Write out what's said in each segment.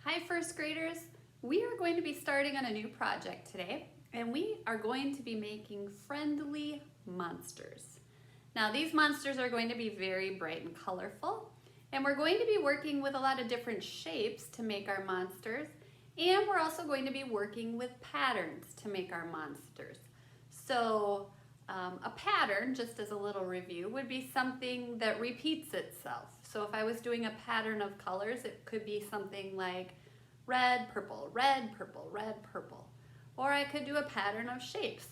Hi first graders, we are going to be starting on a new project today and we are going to be making friendly monsters. Now these monsters are going to be very bright and colorful and we're going to be working with a lot of different shapes to make our monsters, and we're also going to be working with patterns to make our monsters. So a pattern, just as a little review, would be something that repeats itself. So if I was doing a pattern of colors, it could be something like red, purple, red, purple, red, purple. Or I could do a pattern of shapes,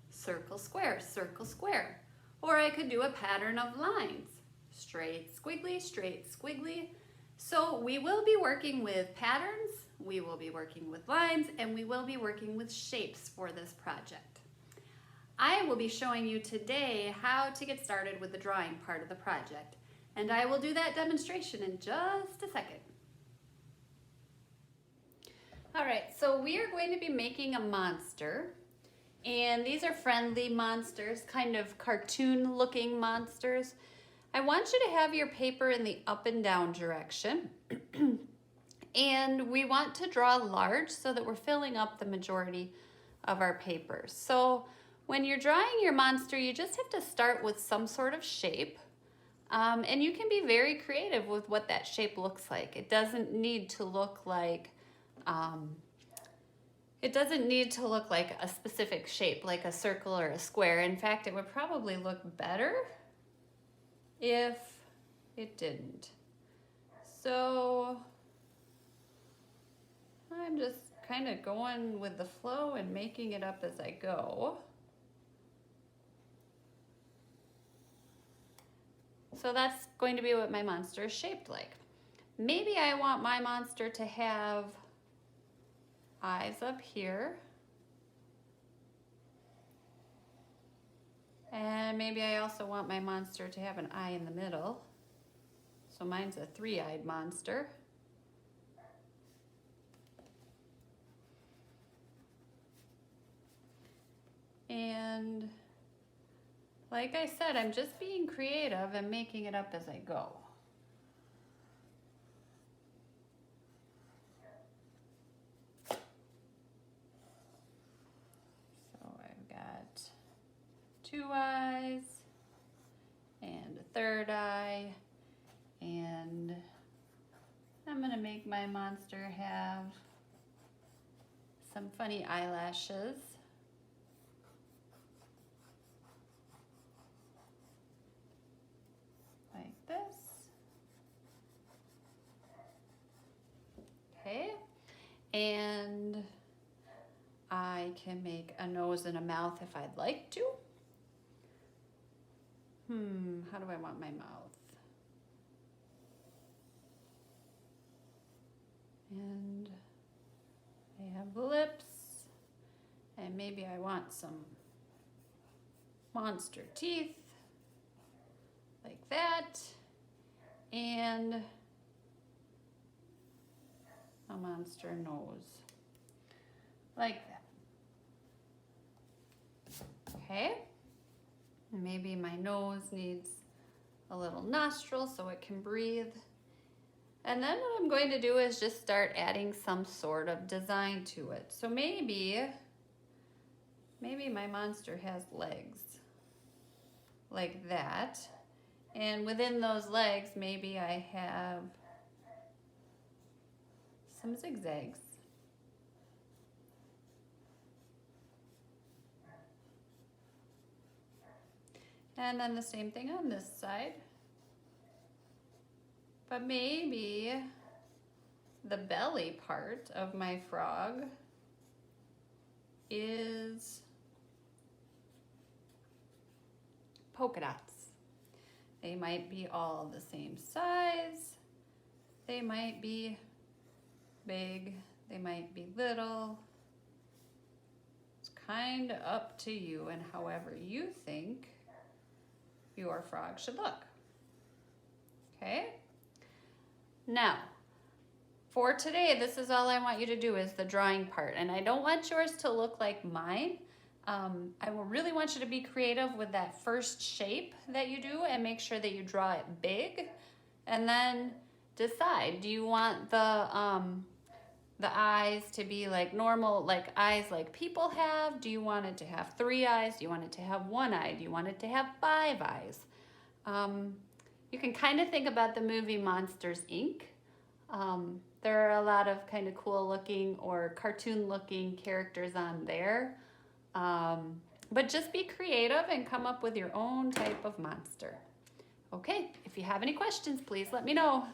circle, square, circle, square. Or I could do a pattern of lines, straight, squiggly. So we will be working with patterns, we will be working with lines, and we will be working with shapes for this project. I will be showing you today how to get started with the drawing part of the project, and I will do that demonstration in just a second. All right, so we are going to be making a monster, and these are friendly monsters, kind of cartoon looking monsters. I want you to have your paper in the up and down direction, and we want to draw large so that we're filling up the majority of our paper. So when you're drawing your monster, you just have to start with some sort of shape, and you can be very creative with what that shape looks like. It doesn't need to look like a specific shape, like a circle or a square. In fact, it would probably look better if it didn't. So I'm just kind of going with the flow and making it up as I go. So that's going to be what my monster is shaped like. Maybe I want my monster to have eyes up here. And maybe I also want my monster to have an eye in the middle. So mine's a three-eyed monster. And like I said, I'm just being creative and making it up as I go. So I've got two eyes and a third eye, and I'm gonna make my monster have some funny eyelashes. Like this. Okay, and I can make a nose and a mouth if I'd like to. How do I want my mouth? And I have lips, and maybe I want some monster teeth, like that, and a monster nose, like that. Okay, maybe my nose needs a little nostril so it can breathe. And then what I'm going to do is just start adding some sort of design to it. So maybe my monster has legs, like that. And within those legs, maybe I have some zigzags. And then the same thing on this side. But maybe the belly part of my frog is polka dots. They might be all the same size. They might be big. They might be little. It's kind of up to you and however you think your frog should look. Okay? Now, for today, this is all I want you to do is the drawing part. And I don't want yours to look like mine. I will really want you to be creative with that first shape that you do and make sure that you draw it big. And then decide, do you want the the eyes to be like normal, like eyes like people have? Do you want it to have 3 eyes? Do you want it to have 1 eye? Do you want it to have 5 eyes? You can kind of think about the movie Monsters, Inc. There are a lot of kind of cool looking or cartoon looking characters on there. But just be creative and come up with your own type of monster. Okay, if you have any questions, please let me know.